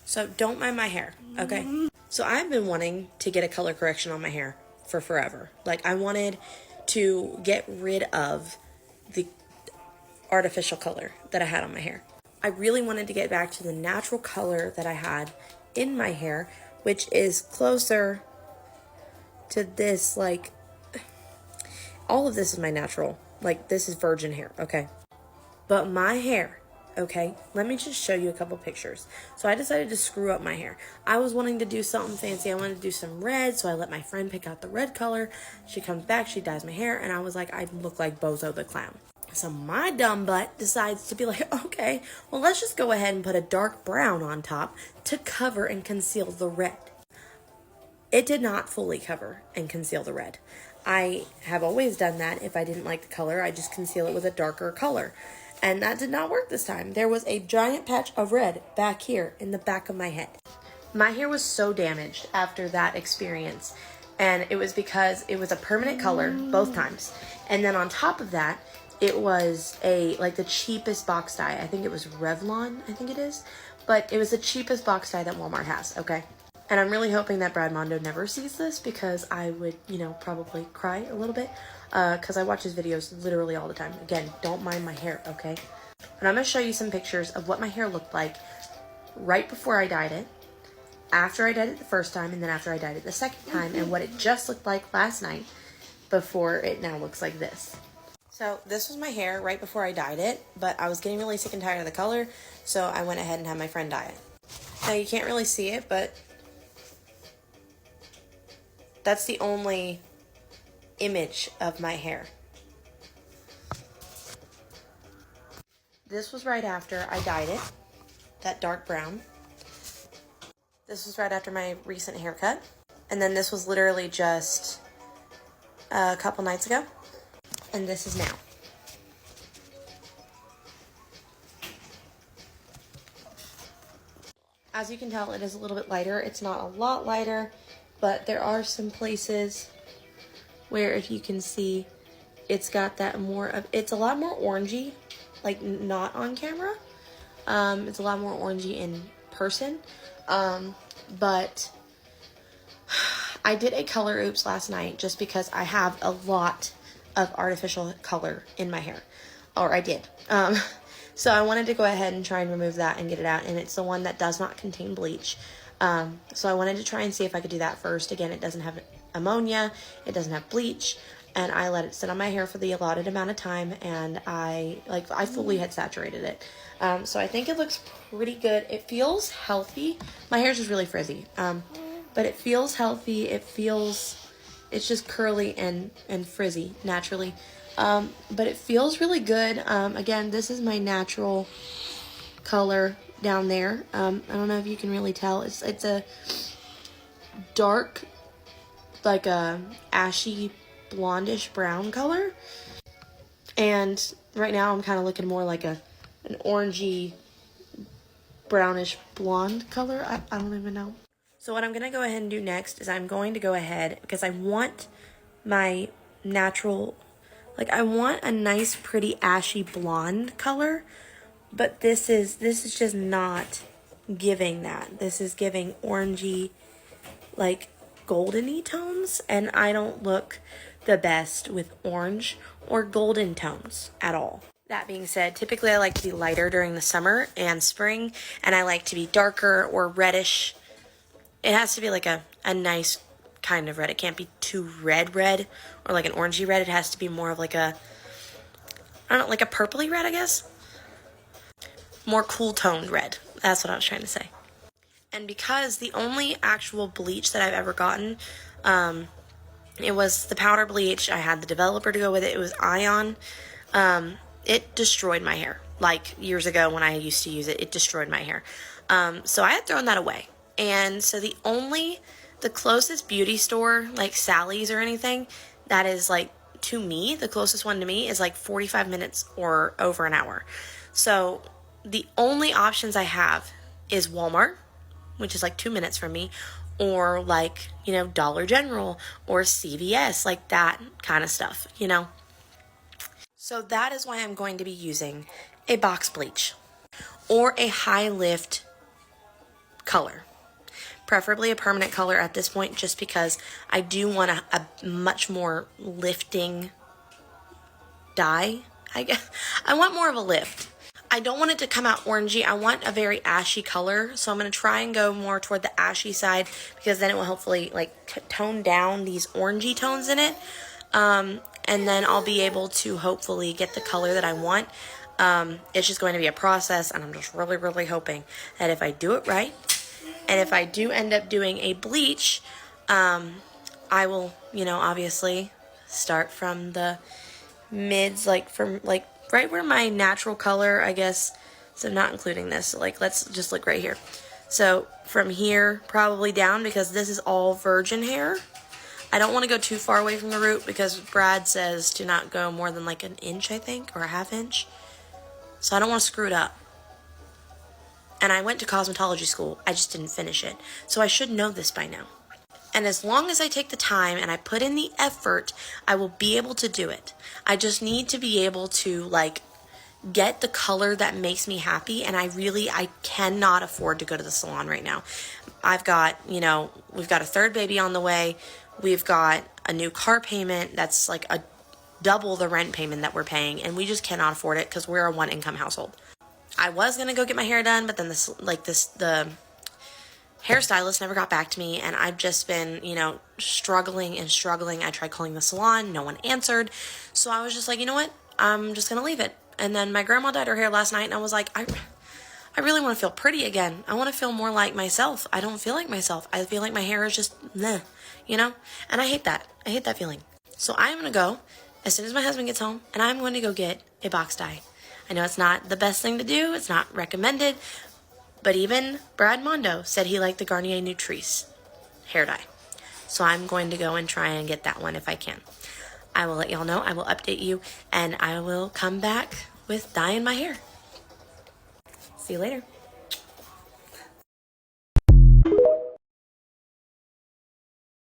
So don't mind my hair, okay? So I've been wanting to get a color correction on my hair for forever. Like, I wanted to get rid of the artificial color that I had on my hair. I really wanted to get back to the natural color that I had in my hair, which is closer to this, like, all of this is my natural, like, this is virgin hair, okay? But my hair, okay, let me just show you a couple pictures. So I decided to screw up my hair. I was wanting to do something fancy. I wanted to do some red, so I let my friend pick out the red color. She comes back, she dyes my hair, and I was like, I look like Bozo the Clown. So my dumb butt decides to be like, okay, well, let's just go ahead and put a dark brown on top to cover and conceal the red. It did not fully cover and conceal the red. I have always done that. If I didn't like the color, I just conceal it with a darker color. And that did not work this time. There was a giant patch of red back here in the back of my head. My hair was so damaged after that experience. And it was because it was a permanent color both times. And then on top of that, it was like the cheapest box dye. I think it was Revlon, I think it is. But it was the cheapest box dye that Walmart has, okay? And I'm really hoping that Brad Mondo never sees this, because I would, probably cry a little bit. Because I watch his videos literally all the time. Again, don't mind my hair, okay? And I'm going to show you some pictures of what my hair looked like right before I dyed it, after I dyed it the first time, and then after I dyed it the second time, and what it just looked like last night before it now looks like this. So this was my hair right before I dyed it, but I was getting really sick and tired of the color, so I went ahead and had my friend dye it. Now you can't really see it, but that's the only image of my hair. This was right after I dyed it, that dark brown. This was right after my recent haircut. And then this was literally just a couple nights ago. And this is now. As you can tell, it is a little bit lighter. It's not a lot lighter, but there are some places where, if you can see, it's got that it's a lot more orangey, like not on camera. It's a lot more orangey in person. But I did a color oops last night just because I have a lot of artificial color in my hair, or I did. So I wanted to go ahead and try and remove that and get it out, and it's the one that does not contain bleach. So I wanted to try and see if I could do that first. Again, it doesn't have ammonia, it doesn't have bleach, and I let it sit on my hair for the allotted amount of time, and I fully had saturated it. So I think it looks pretty good. It feels healthy. My hair's just really frizzy, but it feels healthy. It's just curly and frizzy naturally. But it feels really good. Again, this is my natural color down there. I don't know if you can really tell. It's a dark, like a ashy blondish brown color. And right now I'm kind of looking more like an orangey brownish blonde color. I don't even know. So what I'm going to go ahead and do next is I'm going to go ahead, because I want my natural, like, I want a nice pretty ashy blonde color, but this is just not giving that. This is giving orangey, like goldeny tones, and I don't look the best with orange or golden tones at all. That being said, typically I like to be lighter during the summer and spring, and I like to be darker or reddish. It has to be like a nice kind of red. It can't be too red or like an orangey red. It has to be more of like a, I don't know, like a purpley red, I guess. More cool toned red. That's what I was trying to say. And because the only actual bleach that I've ever gotten, it was the powder bleach. I had the developer to go with it. It was Ion. It destroyed my hair. Like years ago when I used to use it, it destroyed my hair. So I had thrown that away. And so the closest beauty store, like Sally's or anything, that is like, to me, the closest one to me is like 45 minutes or over an hour. So the only options I have is Walmart, which is like 2 minutes from me, or like, Dollar General or CVS, like that kind of stuff, So that is why I'm going to be using a box bleach or a high lift color. Preferably a permanent color at this point, just because I do want a much more lifting dye. I guess I want more of a lift. I don't want it to come out orangey. I want a very ashy color, so I'm going to try and go more toward the ashy side, because then it will hopefully like tone down these orangey tones in it, and then I'll be able to hopefully get the color that I want. It's just going to be a process, and I'm just really, really hoping that if I do it right, and if I do end up doing a bleach, I will, you know, obviously start from the mids, like from like right where my natural color, I guess, so not including this, so like let's just look right here. So from here probably down, because this is all virgin hair. I don't want to go too far away from the root, because Brad says to not go more than like an inch, I think, or a half inch. So I don't want to screw it up. And I went to cosmetology school, I just didn't finish it, so I should know this by now. And as long as I take the time and I put in the effort, I will be able to do it. I just need to be able to like get the color that makes me happy, and I cannot afford to go to the salon right now. I've got, you know, we've got a third baby on the way. We've got a new car payment that's like a double the rent payment that we're paying, and we just cannot afford it because we're a one income household. I was going to go get my hair done, but then the hairstylist never got back to me, and I've just been, you know, struggling. I tried calling the salon, no one answered, so I was just like, you know what, I'm just gonna leave it. And then my grandma dyed her hair last night, and I was like, I really want to feel pretty again. I want to feel more like myself. I don't feel like myself. I feel like my hair is just meh, you know, and I hate that feeling. So I'm gonna go as soon as my husband gets home, and I'm going to go get a box dye. I know it's not the best thing to do, it's not recommended, but even Brad Mondo said he liked the Garnier Nutrice hair dye. So I'm going to go and try and get that one if I can. I will let y'all know. I will update you, and I will come back with dyeing my hair. See you later.